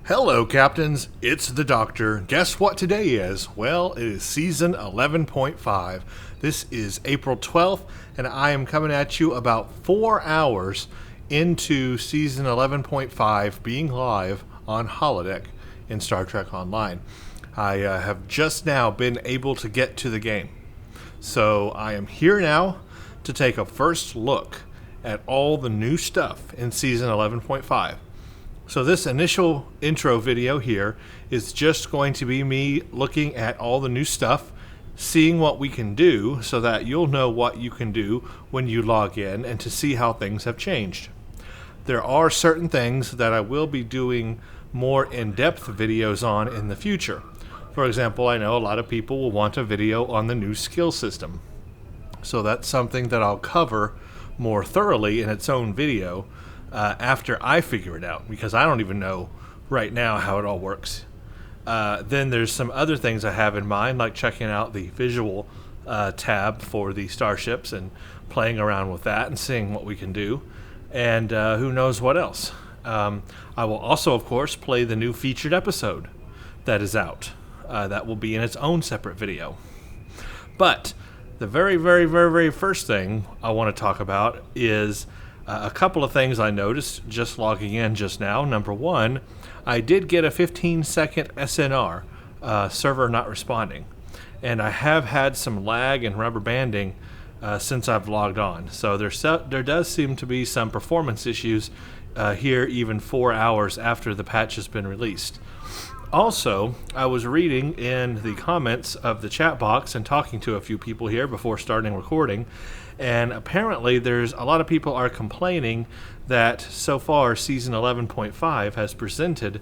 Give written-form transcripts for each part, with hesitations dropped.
Hello, Captains. It's the Doctor. Guess what today is? Well, it is Season 11.5. This is April 12th, and I am coming at you about 4 hours into Season 11.5 being live on Holodeck in Star Trek Online. I have just now been able to get to the game. So I am here now to take a first look at all the new stuff in Season 11.5. So this initial intro video here is just going to be me looking at all the new stuff, seeing what we can do so that you'll know what you can do when you log in and to see how things have changed. There are certain things that I will be doing more in-depth videos on in the future. For example, I know a lot of people will want a video on the new skill system. So that's something that I'll cover more thoroughly in its own video after I figure it out, because I don't even know right now how it all works. Then there's some other things I have in mind, like checking out the visual tab for the starships and playing around with that and seeing what we can do, and who knows what else. I will also, of course, play the new featured episode that is out. That will be in its own separate video. But the very first thing I want to talk about is a couple of things I noticed just logging in just now. Number one, I did get a 15-second SNR, server not responding. And I have had some lag and rubber banding since I've logged on. So there does seem to be some performance issues here even 4 hours after the patch has been released. Also, I was reading in the comments of the chat box and talking to a few people here before starting recording, and apparently there's a lot of people are complaining that so far Season 11.5 has presented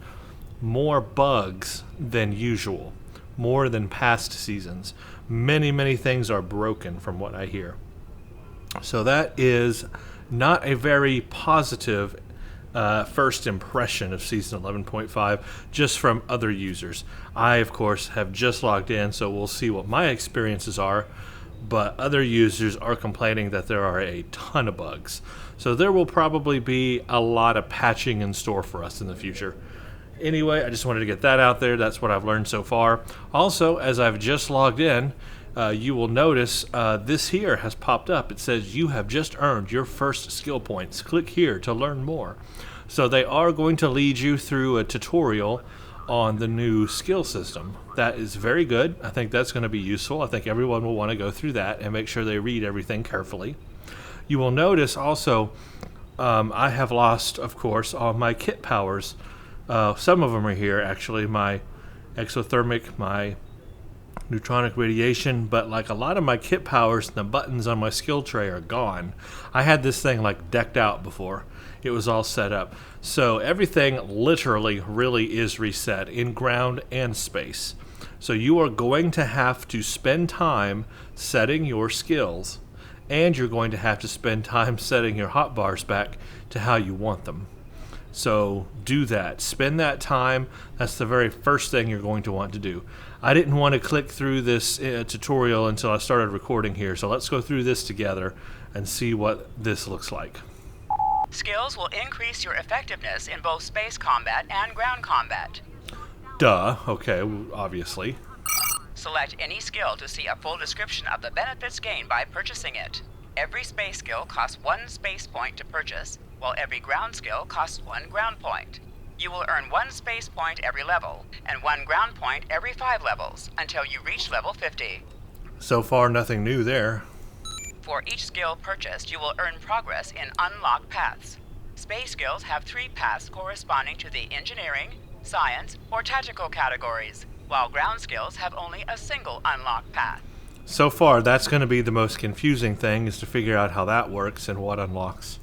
more bugs than usual, more than past seasons. Many things are broken from what I hear. So that is not a very positive first impression of Season 11.5 just from other users. I, of course, have just logged in, so we'll see what my experiences are, but other users are complaining that there are a ton of bugs. So there will probably be a lot of patching in store for us in the future. Anyway, I just wanted to get that out there. That's what I've learned so far. Also, as I've just logged in, you will notice this here has popped up. It says you have just earned your first skill points. Click here to learn more. So they are going to lead you through a tutorial on the new skill system. That is very good. I think that's going to be useful. I think everyone will want to go through that and make sure they read everything carefully. You will notice also I have lost, of course, all my kit powers. Some of them are here, actually. My exothermic, my neutronic radiation, but like a lot of my kit powers and the buttons on my skill tray are gone. I had this thing like decked out before. It was all set up. So everything literally really is reset in ground and space. So you are going to have to spend time setting your skills, and you're going to have to spend time setting your hotbars back to how you want them. So do that. Spend that time. That's the very first thing you're going to want to do. I didn't want to click through this tutorial until I started recording here, so let's go through this together and see what this looks like. Skills will increase your effectiveness in both space combat and ground combat. Duh. Okay, obviously. Select any skill to see a full description of the benefits gained by purchasing it. Every space skill costs 1 space point to purchase, while every ground skill costs 1 ground point. You will earn 1 space point every level, and 1 ground point every 5 levels, until you reach level 50. So far, nothing new there. For each skill purchased, you will earn progress in unlocked paths. Space skills have 3 paths corresponding to the engineering, science, or tactical categories, while ground skills have only a single unlocked path. So far, that's going to be the most confusing thing, is to figure out how that works and what unlocks.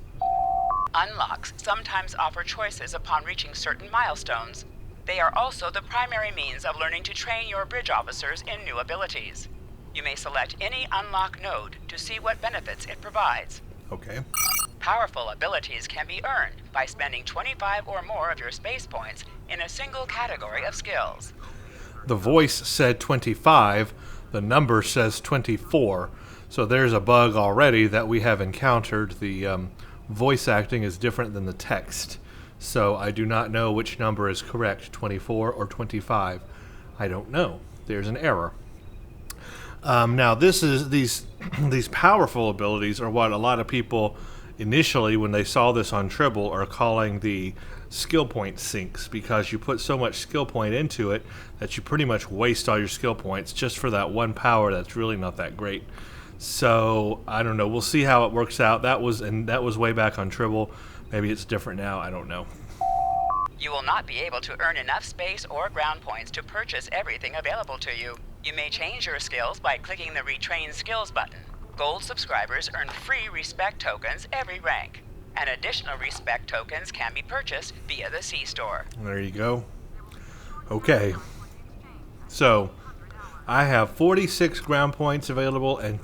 Unlocks sometimes offer choices upon reaching certain milestones. They are also the primary means of learning to train your bridge officers in new abilities. You may select any unlock node to see what benefits it provides. Okay. Powerful abilities can be earned by spending 25 or more of your space points in a single category of skills. The voice said 25, the number says 24, so there's a bug already that we have encountered. The voice acting is different than the text. So I do not know which number is correct, 24 or 25. I don't know. There's an error. Now, these powerful abilities are what a lot of people initially, when they saw this on Tribble, are calling the skill point sinks, because you put so much skill point into it that you pretty much waste all your skill points just for that one power that's really not that great. So I don't know. We'll see how it works out. That was way back on Tribble. Maybe it's different now. I don't know. You will not be able to earn enough space or ground points to purchase everything available to you. You may change your skills by clicking the Retrain Skills button. Gold subscribers earn free respect tokens every rank, and additional respect tokens can be purchased via the C-Store. There you go. Okay. So, I have 46 ground points available and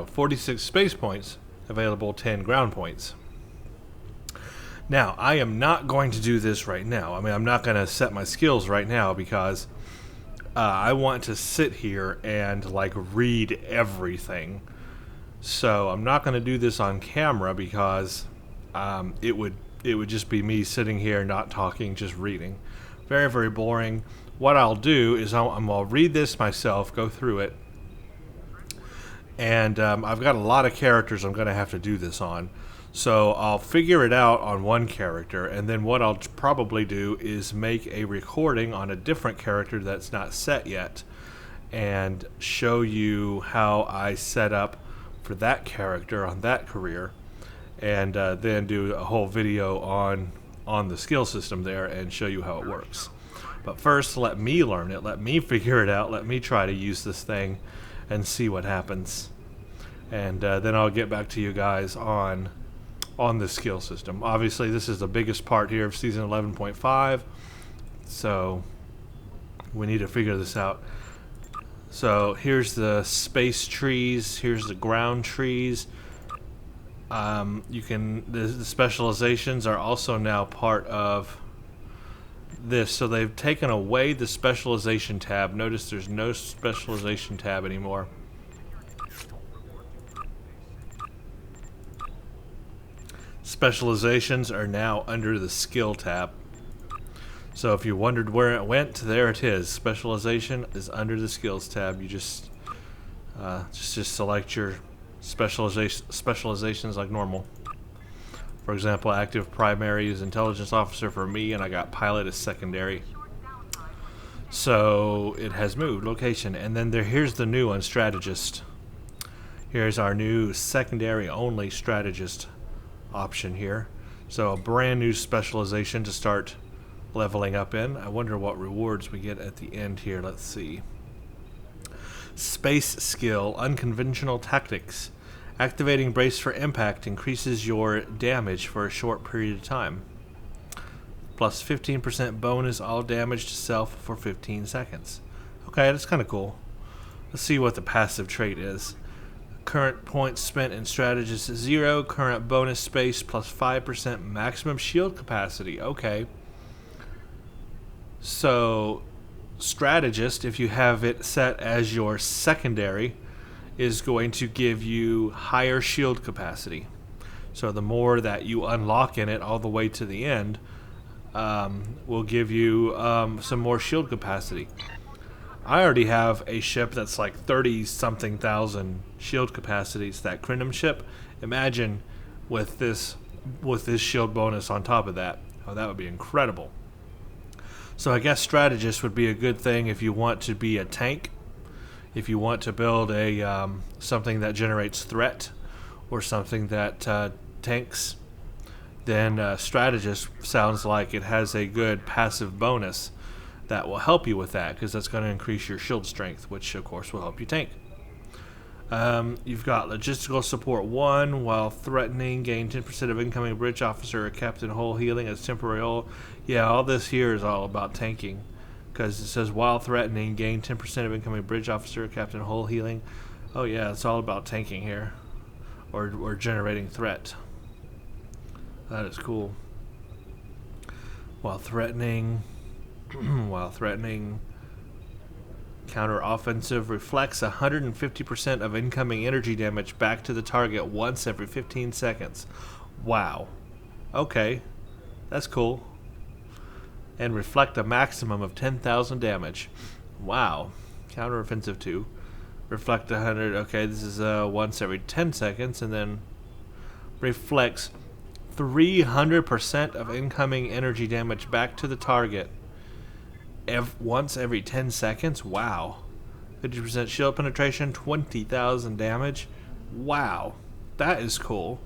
46 space points available, 10 ground points. Now, I am not going to do this right now. I mean, I'm not going to set my skills right now because I want to sit here and read everything. So I'm not going to do this on camera because it would just be me sitting here not talking, just reading. Very, very boring. What I'll do is I'll read this myself, go through it, and I've got a lot of characters I'm going to have to do this on. So I'll figure it out on one character, and then what I'll probably do is make a recording on a different character that's not set yet and show you how I set up for that character on that career, and then do a whole video on the skill system there and show you how it works. But first, let me learn it, let me figure it out, let me try to use this thing and see what happens. And then I'll get back to you guys on the skill system. Obviously, this is the biggest part here of Season 11.5, so we need to figure this out. So here's the space trees, here's the ground trees. The specializations are also now part of this, so they've taken away the specialization tab. Notice there's no specialization tab anymore. Specializations are now under the skill tab. So if you wondered where it went, there it is. Specialization is under the skills tab. You just select your specializations like normal. For example, active primary is intelligence officer for me, and I got pilot as secondary. So it has moved location, and then here's the new one, strategist. Here's our new secondary only strategist option here. So a brand new specialization to start leveling up in. I wonder what rewards we get at the end here. Let's see. Space skill, unconventional tactics. Activating brace for impact increases your damage for a short period of time. Plus 15% bonus all damage to self for 15 seconds. Okay, that's kind of cool. Let's see what the passive trait is. Current points spent in strategist is 0. Current bonus space plus 5% maximum shield capacity. Okay. So, strategist, if you have it set as your secondary, is going to give you higher shield capacity. So the more that you unlock in it all the way to the end, will give you some more shield capacity. I already have a ship that's like 30-something thousand shield capacity. It's that Crinum ship. Imagine with this shield bonus on top of that. Oh, that would be incredible. So I guess strategist would be a good thing if you want to be a tank, if you want to build a something that generates threat or something that tanks. Then strategist sounds like it has a good passive bonus that will help you with that, because that's going to increase your shield strength, which of course will help you tank. You've got logistical support 1, while threatening, gain 10% of incoming bridge officer or captain hull healing as temporary hull. Yeah, all this here is all about tanking, because it says while threatening, gain 10% of incoming bridge officer or captain hull healing. Oh yeah, it's all about tanking here, or generating threat. That is cool. While threatening, counter-offensive reflects 150% of incoming energy damage back to the target once every 15 seconds. Wow. Okay. That's cool. And reflect a maximum of 10,000 damage. Wow. Counteroffensive 2. Reflect 100. Okay, this is once every 10 seconds, and then reflects 300% of incoming energy damage back to the target once every 10 seconds. Wow. 50% shield penetration, 20,000 damage. Wow. That is cool.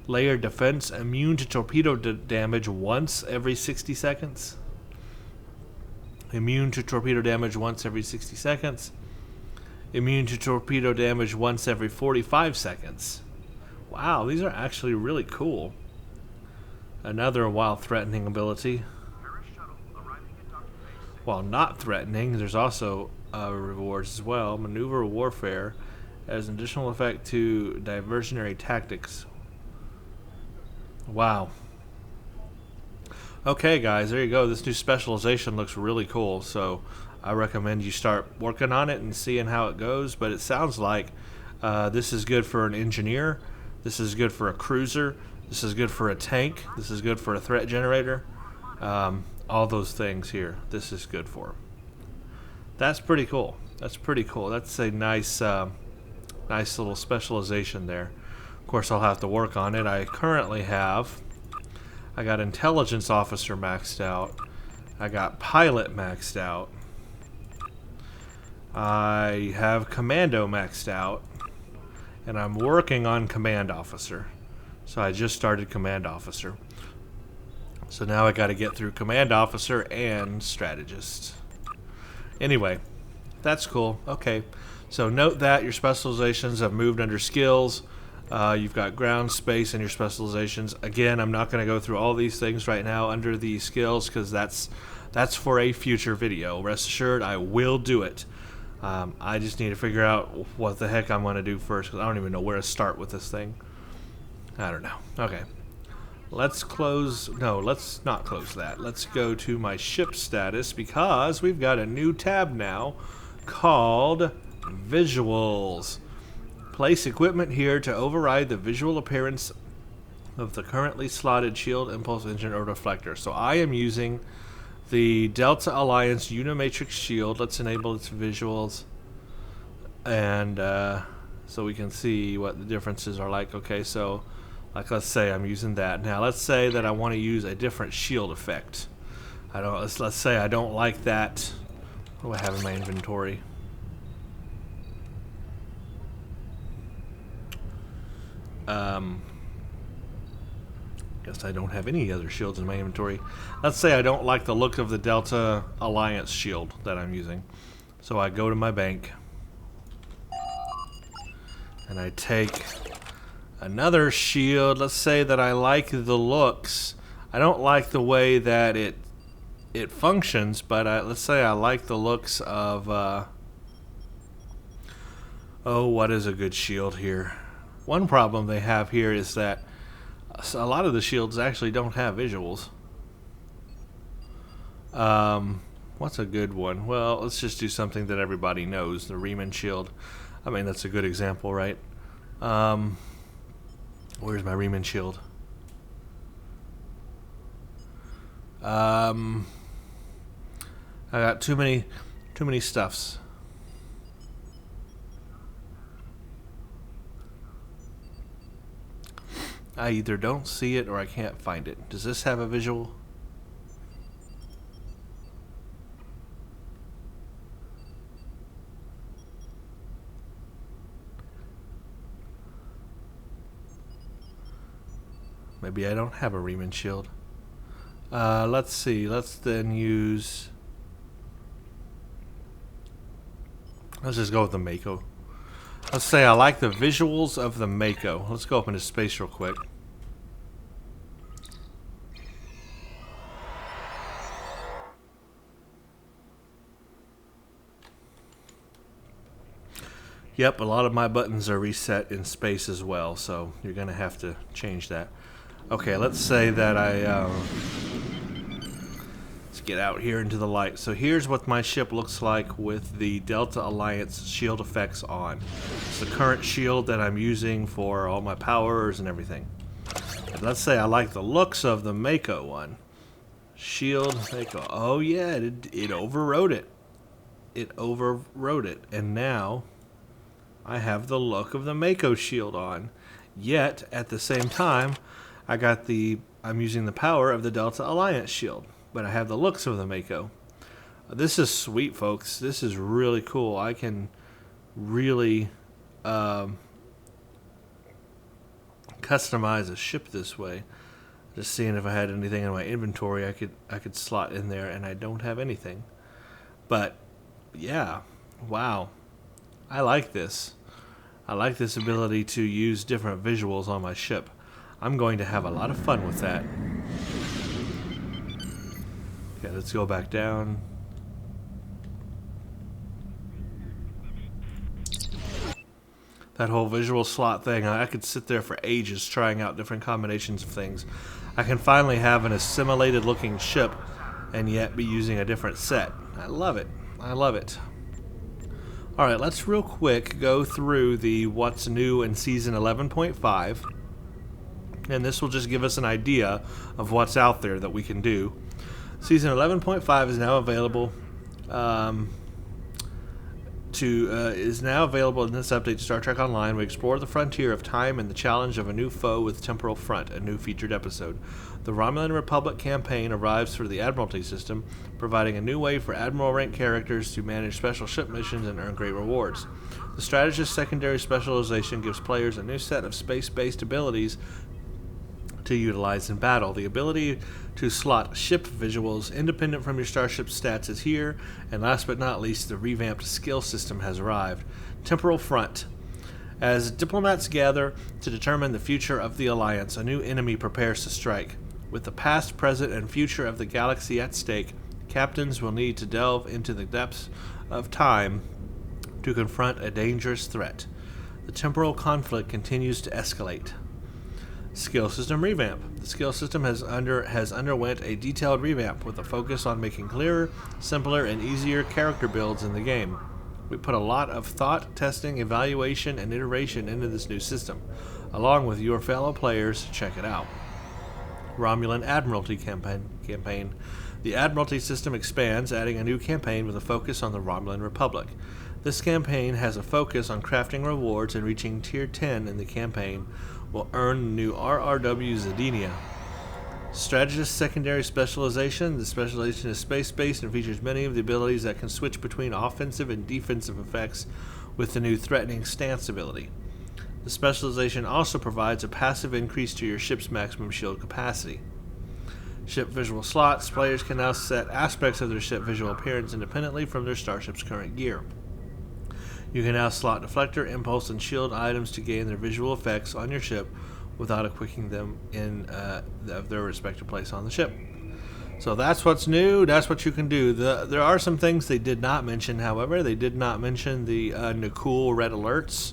Layered defense, immune to torpedo damage once every 60 seconds. Immune to torpedo damage once every 60 seconds. Immune to torpedo damage once every 45 seconds. Wow, these are actually really cool. Another while threatening ability. While not threatening, there's also rewards as well. Maneuver warfare as an additional effect to diversionary tactics. Wow. Okay, guys, there you go. This new specialization looks really cool, so I recommend you start working on it and seeing how it goes. But it sounds like this is good for an engineer. This is good for a cruiser. This is good for a tank. This is good for a threat generator. All those things here. This is good for. That's pretty cool. That's pretty cool. That's a nice, nice little specialization there. Of course, I'll have to work on it. I currently have. I got intelligence officer maxed out. I got pilot maxed out. I have commando maxed out. And I'm working on command officer. So I just started command officer. So now I got to get through command officer and strategist. Anyway, that's cool. Okay. So note that your specializations have moved under skills. You've got ground, space, and your specializations. Again, I'm not going to go through all these things right now under the skills because that's for a future video. Rest assured, I will do it. I just need to figure out what the heck I'm going to do first because I don't even know where to start with this thing. I don't know. Okay. Let's close. No, let's not close that. Let's go to my ship status because we've got a new tab now called Visuals. Place equipment here to override the visual appearance of the currently slotted shield, impulse engine, or reflector. So I am using the Delta Alliance Unimatrix shield. Let's enable its visuals, and so we can see what the differences are like. Okay, so like let's say I'm using that. Now let's say that I want to use a different shield effect. Let's say I don't like that. What do I have in my inventory? Guess I don't have any other shields in my inventory. Let's say I don't like the look of the Delta Alliance shield that I'm using. So I go to my bank and I take another shield. Let's say that I like the looks. I don't like the way that it functions, but let's say I like the looks of oh, what is a good shield here? One problem they have here is that a lot of the shields actually don't have visuals. What's a good one? Well, let's just do something that everybody knows. The Riemann shield. I mean, that's a good example, right? Where's my Riemann shield? I got too many stuffs. I either don't see it or I can't find it. Does this have a visual? Maybe I don't have a Riemann shield. Let's see. Let's then use... Let's just go with the Mako. Let's say I like the visuals of the Mako. Let's go up into space real quick. Yep, a lot of my buttons are reset in space as well, so you're going to have to change that. Okay, let's say that let's get out here into the light. So here's what my ship looks like with the Delta Alliance shield effects on. It's the current shield that I'm using for all my powers and everything. Let's say I like the looks of the Mako one. Shield Mako. Oh yeah, it overrode it. It overrode it. And now I have the look of the Mako shield on. Yet, at the same time, I'm using the power of the Delta Alliance shield. But I have the looks of the Mako. This is sweet, folks. This is really cool. I can really customize a ship this way. Just seeing if I had anything in my inventory I could slot in there, and I don't have anything. But yeah, wow. I like this. I like this ability to use different visuals on my ship. I'm going to have a lot of fun with that. Okay, let's go back down. That whole visual slot thing, I could sit there for ages trying out different combinations of things. I can finally have an assimilated looking ship and yet be using a different set. I love it. I love it. Alright, let's real quick go through the what's new in Season 11.5. And this will just give us an idea of what's out there that we can do. Season 11.5 is now available is now available in this update to Star Trek Online. We explore the frontier of time and the challenge of a new foe with Temporal Front, a new featured episode. The Romulan Republic campaign arrives for the Admiralty system, providing a new way for Admiral rank characters to manage special ship missions and earn great rewards. The Strategist secondary specialization gives players a new set of space-based abilities to utilize in battle. The ability to slot ship visuals independent from your starship stats is here, and last but not least, the revamped skill system has arrived. Temporal Front. As diplomats gather to determine the future of the Alliance, a new enemy prepares to strike. With the past, present, and future of the galaxy at stake, captains will need to delve into the depths of time to confront a dangerous threat. The temporal conflict continues to escalate. Skill system revamp. The skill system has underwent a detailed revamp with a focus on making clearer, simpler, and easier character builds in the game. We put a lot of thought, testing, evaluation, and iteration into this new system, along with your fellow players. Check it out. Romulan Admiralty campaign. The Admiralty system expands, adding a new campaign with a focus on the Romulan Republic. This campaign has a focus on crafting rewards, and reaching Tier 10 in the campaign will earn the new RRW Zedinia. Strategist secondary specialization. The specialization is space-based and features many of the abilities that can switch between offensive and defensive effects with the new threatening stance ability. The specialization also provides a passive increase to your ship's maximum shield capacity. Ship visual slots. Players can now set aspects of their ship visual appearance independently from their starship's current gear. You can now slot deflector, impulse, and shield items to gain their visual effects on your ship without equipping them in their respective place on the ship. So that's what's new. That's what you can do. There are some things they did not mention, however. They did not mention the Nakul red alerts,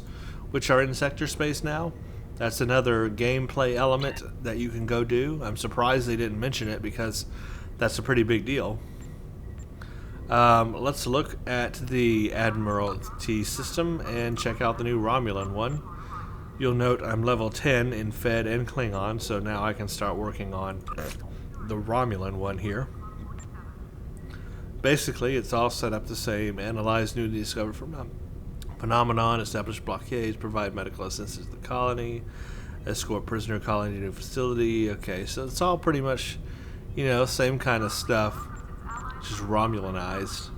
which are in sector space now. That's another gameplay element that you can go do. I'm surprised they didn't mention it because that's a pretty big deal. Let's look at the Admiralty system and check out the new Romulan one. You'll note I'm level 10 in Fed and Klingon, so now I can start working on the Romulan one here. Basically, it's all set up the same. Analyze newly discovered phenomenon, establish blockades, provide medical assistance to the colony, escort prisoner colony to new facility. Okay, so it's all pretty much, same kind of stuff. Just Romulanized.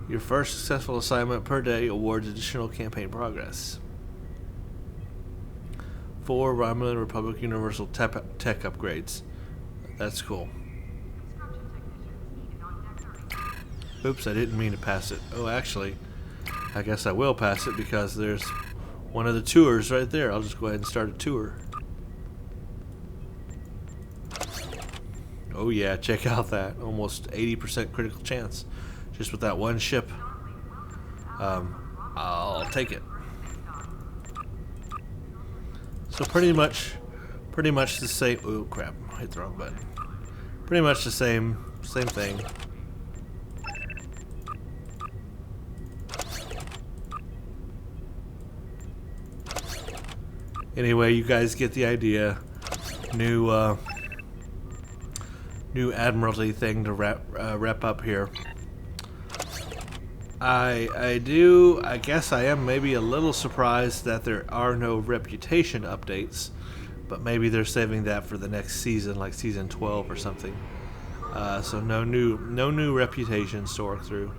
Your first successful assignment per day awards additional campaign progress. 4 Romulan Republic Universal tech upgrades. That's cool. Oops, I didn't mean to pass it. Oh, actually, I guess I will pass it because there's one of the tours right there. I'll just go ahead and start a tour. Oh yeah, check out that. Almost 80% critical chance. Just with that one ship. I'll take it. So pretty much the same. Oh crap, I hit the wrong button. Pretty much the same thing. Anyway, you guys get the idea. new new Admiralty thing to wrap up here. I guess I am maybe a little surprised that there are no reputation updates, but maybe they're saving that for the next season, like season 12 or something. So no new reputations to work through.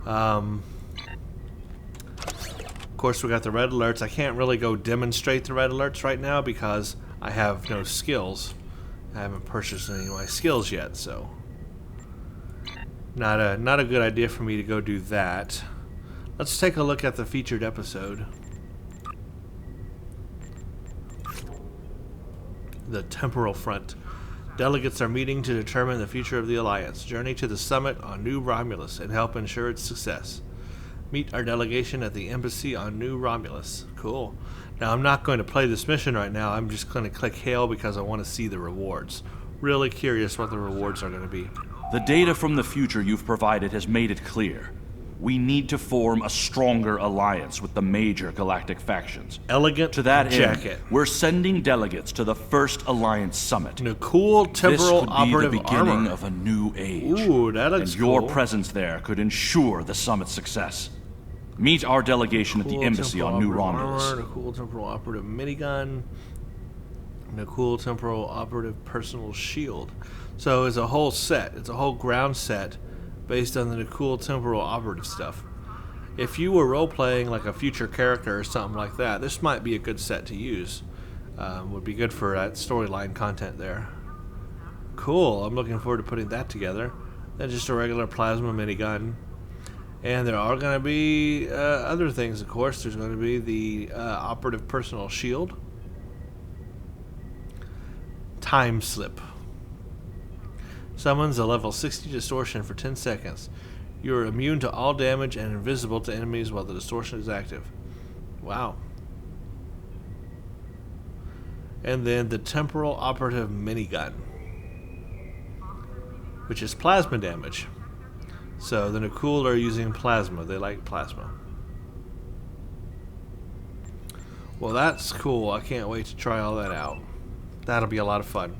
Of course, we got the red alerts. I can't really go demonstrate the red alerts right now because I have no skills. I haven't purchased any of my skills yet, so not a good idea for me to go do that. Let's take a look at the featured episode. The Temporal Front. Delegates are meeting to determine the future of the Alliance. Journey to the summit on New Romulus and help ensure its success. Meet our delegation at the embassy on New Romulus. Cool. Now, I'm not going to play this mission right now. I'm just going to click Hail because I want to see the rewards. Really curious what the rewards are going to be. The data from the future you've provided has made it clear. We need to form a stronger alliance with the major galactic factions. Elegant to that jacket. end, we're sending delegates to the first Alliance summit. And a cool temporal this could operative be the beginning armor. of a new age. Ooh, that looks and your cool. presence there could ensure the summit's success. Meet our delegation at the embassy on New Romulus. Armor, a cool temporal operative minigun, and a cool temporal operative personal shield. So it's a whole set. It's a whole ground set based on the cool temporal operative stuff. If you were role-playing like a future character or something like that, this might be a good set to use. Would be good for that storyline content there. Cool. I'm looking forward to putting that together. Then just a regular plasma minigun. And there are going to be other things, of course. There's going to be the operative personal shield. Time slip. Summons a level 60 distortion for 10 seconds. You are immune to all damage and invisible to enemies while the distortion is active. Wow. And then the temporal operative minigun, which is plasma damage. So the Nakul are using plasma. They like plasma. Well, that's cool. I can't wait to try all that out. That'll be a lot of fun.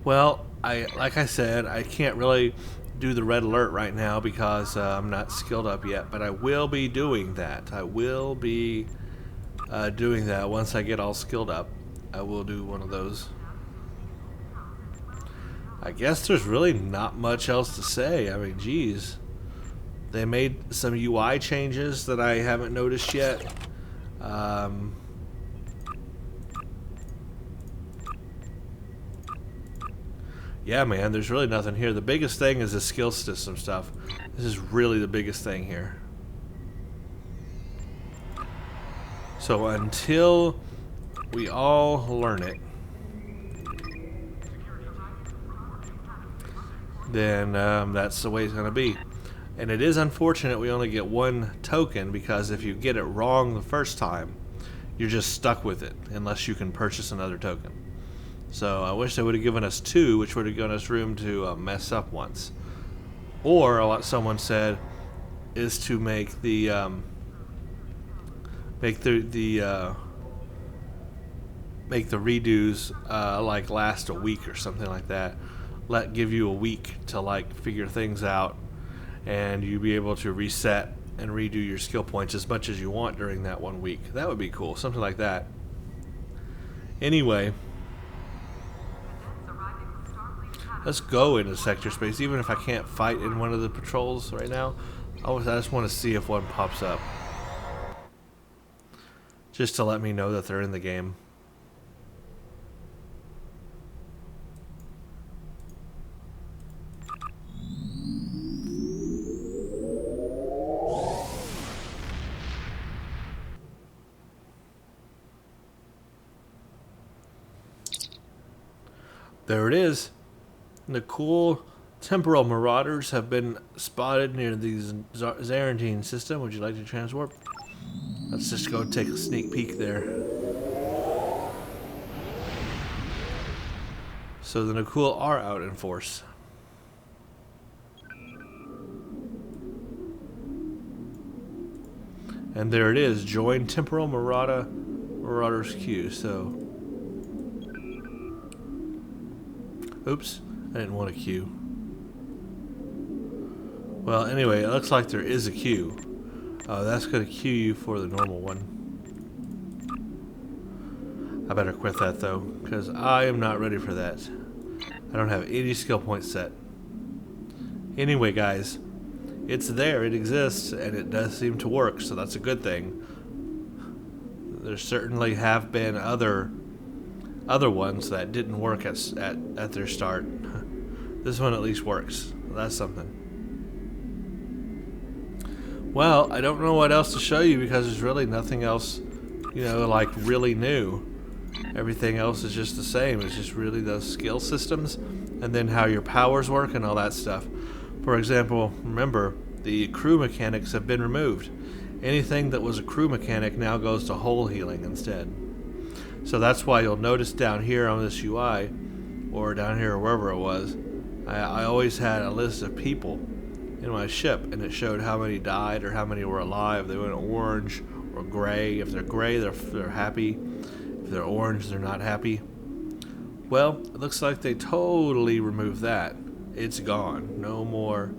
Well, like I said, I can't really do the red alert right now because I'm not skilled up yet, but I will be doing that. I will be doing that once I get all skilled up. I will do one of those. I guess there's really not much else to say. I mean, geez. They made some UI changes that I haven't noticed yet. Yeah, man, there's really nothing here. The biggest thing is the skill system stuff. This is really the biggest thing here. So until we all learn it, then that's the way it's going to be. And it is unfortunate we only get one token, because if you get it wrong the first time, you're just stuck with it unless you can purchase another token. So I wish they would have given us two, which would have given us room to mess up once. Or what someone said is to make the redos like last a week or something like that. Give you a week to like figure things out, and you be able to reset and redo your skill points as much as you want during that 1 week. That would be cool, something like that. Anyway, let's go into sector space, even if I can't fight in one of the patrols right now. I just want to see if one pops up, just to let me know that they're in the game. There it is. The cool temporal marauders have been spotted near the Zarantine system. Would you like to transwarp? Let's just go take a sneak peek there. So the Nakul are out in force. And there it is. Join Temporal Marauder's queue, so... Oops, I didn't want a queue. Well, anyway, it looks like there is a queue. That's going to queue you for the normal one. I better quit that, though, because I am not ready for that. I don't have any skill points set. Anyway, guys, it's there, it exists, and it does seem to work, so that's a good thing. There certainly have been other ones that didn't work at their start. This one at least works. That's something. Well, I don't know what else to show you because there's really nothing else, you know, like really new. Everything else is just the same. It's just really those skill systems and then how your powers work and all that stuff. For example, remember, the crew mechanics have been removed. Anything that was a crew mechanic now goes to hull healing instead. So that's why you'll notice down here on this UI, or down here or wherever it was, I always had a list of people in my ship, and it showed how many died or how many were alive. They went orange or gray. If they're gray, they're happy. If they're orange, they're not happy. Well, it looks like they totally removed that. It's gone. No more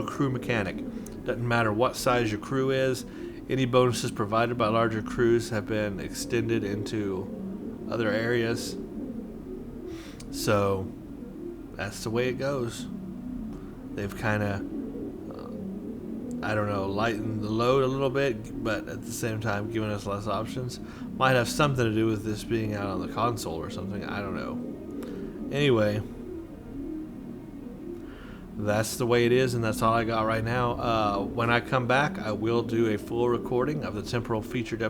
crew mechanic. Doesn't matter what size your crew is. Any bonuses provided by larger crews have been extended into other areas. So that's the way it goes. They've kind of, I don't know, lightened the load a little bit, but at the same time giving us less options. Might have something to do with this being out on the console or something. I don't know. Anyway, that's the way it is, and that's all I got right now. When I come back, I will do a full recording of the the featured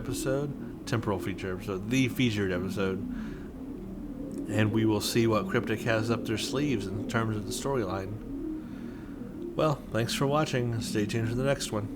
episode, and we will see what Cryptic has up their sleeves in terms of the storyline. Well, thanks for watching. Stay tuned for the next one.